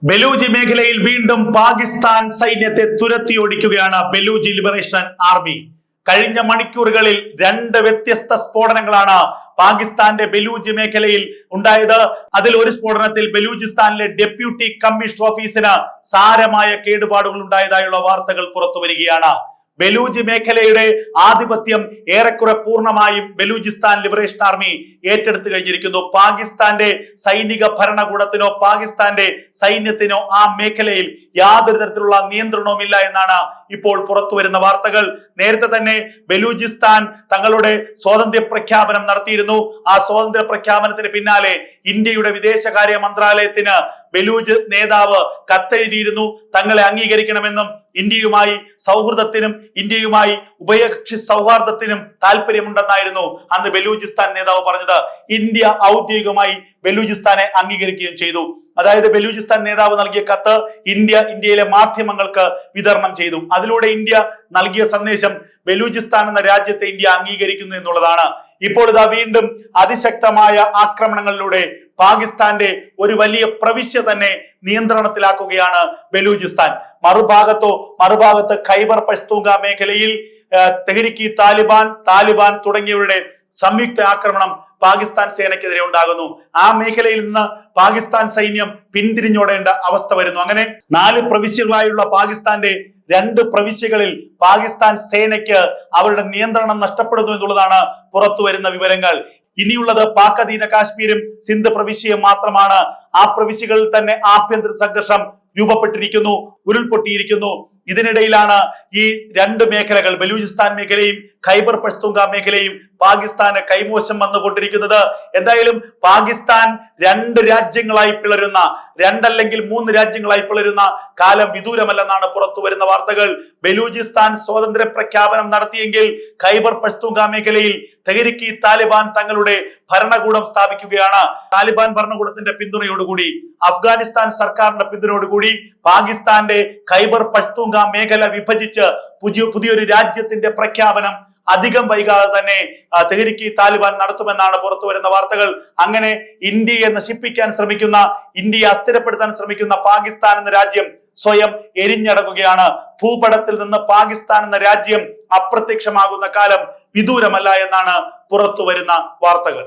ബലൂജി മേഖലയിൽ വീണ്ടും പാകിസ്ഥാൻ സൈന്യത്തെ തുരത്തിയോടിക്കുകയാണ് ബലൂജി ലിബറേഷൻ ആർമി. കഴിഞ്ഞ മണിക്കൂറുകളിൽ രണ്ട് വ്യത്യസ്ത സ്ഫോടനങ്ങളാണ് പാകിസ്ഥാന്റെ ബലൂജി മേഖലയിൽ ഉണ്ടായത്. അതിൽ ഒരു സ്ഫോടനത്തിൽ ബലൂചിസ്ഥാനിലെ ഡെപ്യൂട്ടി കമ്മീഷണർ ഓഫീസിന് സാരമായ കേടുപാടുകൾ ഉണ്ടായതായുള്ള വാർത്തകൾ പുറത്തു വരികയാണ്. ബലൂജി മേഖലയുടെ ആധിപത്യം ഏറെക്കുറെ പൂർണ്ണമായും ബലൂചിസ്ഥാൻ ലിബറേഷൻ ആർമി ഏറ്റെടുത്തു കഴിഞ്ഞിരിക്കുന്നു. പാകിസ്ഥാന്റെ സൈനിക ഭരണകൂടത്തിനോ പാകിസ്ഥാന്റെ സൈന്യത്തിനോ ആ മേഖലയിൽ യാതൊരു തരത്തിലുള്ള നിയന്ത്രണവുമില്ല എന്നാണ് ഇപ്പോൾ പുറത്തു വരുന്ന വാർത്തകൾ. നേരത്തെ തന്നെ ബലൂചിസ്ഥാൻ തങ്ങളുടെ സ്വാതന്ത്ര്യ പ്രഖ്യാപനം നടത്തിയിരുന്നു. ആ സ്വാതന്ത്ര്യ പ്രഖ്യാപനത്തിന് പിന്നാലെ ഇന്ത്യയുടെ വിദേശകാര്യ മന്ത്രാലയത്തിന് ബലൂജ് നേതാവ് കത്തെഴുതിയിരുന്നു. തങ്ങളെ അംഗീകരിക്കണമെന്നും ഇന്ത്യയുമായി സൗഹൃദത്തിനും ഇന്ത്യയുമായി ഉഭയകക്ഷി സൗഹാർദ്ദത്തിനും താല്പര്യമുണ്ടെന്നായിരുന്നു അന്ന് ബലൂചിസ്ഥാൻ നേതാവ് പറഞ്ഞത്. ഇന്ത്യ ഔദ്യോഗികമായി ബലൂചിസ്ഥാനെ അംഗീകരിക്കുകയും ചെയ്തു. അതായത് ബലൂചിസ്ഥാൻ നേതാവ് നൽകിയ കത്ത് ഇന്ത്യയിലെ മാധ്യമങ്ങൾക്ക് വിതരണം ചെയ്തു. അതിലൂടെ ഇന്ത്യ നൽകിയ സന്ദേശം ബലൂചിസ്ഥാൻ എന്ന രാജ്യത്തെ ഇന്ത്യ അംഗീകരിക്കുന്നു എന്നുള്ളതാണ്. ഇപ്പോൾ ഇതാ വീണ്ടും അതിശക്തമായ ആക്രമണങ്ങളിലൂടെ പാകിസ്ഥാന്റെ ഒരു വലിയ പ്രവിശ്യ തന്നെ നിയന്ത്രണത്തിലാക്കുകയാണ് ബലൂചിസ്ഥാൻ. മറുഭാഗത്ത് ഖൈബർ പഷ്തൂങ്ക മേഖലയിൽ തെഹ്രിക്ക് താലിബാൻ തുടങ്ങിയവരുടെ സംയുക്ത ആക്രമണം പാകിസ്ഥാൻ സേനയ്ക്കെതിരെ ഉണ്ടാകുന്നു. ആ മേഖലയിൽ നിന്ന് പാകിസ്ഥാൻ സൈന്യം പിന്തിരിഞ്ഞോടേണ്ട അവസ്ഥ വരുന്നു. അങ്ങനെ 4 പ്രവിശ്യകളായുള്ള പാകിസ്ഥാന്റെ 2 പ്രവിശ്യകളിൽ പാകിസ്ഥാൻ സേനയ്ക്ക് അവരുടെ നിയന്ത്രണം നഷ്ടപ്പെടുന്നു എന്നുള്ളതാണ് പുറത്തു വരുന്ന വിവരങ്ങൾ. ഇനിയുള്ളത് പാക് അധീന കാശ്മീരും സിന്ധ് പ്രവിശ്യയും മാത്രമാണ്. ആ പ്രവിശ്യകളിൽ തന്നെ ആഭ്യന്തര സംഘർഷം രൂപപ്പെട്ടിരിക്കുന്നു, ഉരുൾപൊട്ടിയിരിക്കുന്നു. ഇതിനിടയിലാണ് ഈ 2 മേഖലകൾ ബലൂചിസ്ഥാൻ മേഖലയും ഖൈബർ പഷ്തൂങ്ക മേഖലയും പാകിസ്ഥാന് കൈമോശം വന്നുകൊണ്ടിരിക്കുന്നത്. എന്തായാലും പാകിസ്ഥാൻ 2 രാജ്യങ്ങളായി പിളരുന്ന 2 അല്ലെങ്കിൽ 3 രാജ്യങ്ങളായി പിളരുന്ന കാലം വിദൂരമല്ലെന്നാണ് പുറത്തു വരുന്ന വാർത്തകൾ. ബലൂചിസ്ഥാൻ സ്വാതന്ത്ര്യ പ്രഖ്യാപനം നടത്തിയെങ്കിൽ ഖൈബർ പഷ്തൂങ്ക മേഖലയിൽ തെഹ്രിക്ക് താലിബാൻ തങ്ങളുടെ ഭരണകൂടം സ്ഥാപിക്കുകയാണ്. താലിബാൻ ഭരണകൂടത്തിന്റെ പിന്തുണയോടുകൂടി അഫ്ഗാനിസ്ഥാൻ സർക്കാരിന്റെ പിന്തുണയോടുകൂടി പാകിസ്ഥാന്റെ ഖൈബർ പഷ്തൂങ്ക മേഖല വിഭജിച്ച് പുതിയൊരു രാജ്യത്തിന്റെ പ്രഖ്യാപനം അധികം വൈകാതെ തന്നെ തെഹ്രിക്ക് താലിബാൻ നടത്തുമെന്നാണ് പുറത്തു വരുന്ന വാർത്തകൾ. അങ്ങനെ ഇന്ത്യയെ നശിപ്പിക്കാൻ ശ്രമിക്കുന്ന, ഇന്ത്യയെ അസ്ഥിരപ്പെടുത്താൻ ശ്രമിക്കുന്ന പാകിസ്ഥാൻ എന്ന രാജ്യം സ്വയം എരിഞ്ഞടങ്ങുകയാണ്. ഭൂപടത്തിൽ നിന്ന് പാകിസ്ഥാൻ എന്ന രാജ്യം അപ്രത്യക്ഷമാകുന്ന കാലം വിദൂരമല്ല എന്നാണ് പുറത്തു വരുന്ന വാർത്തകൾ.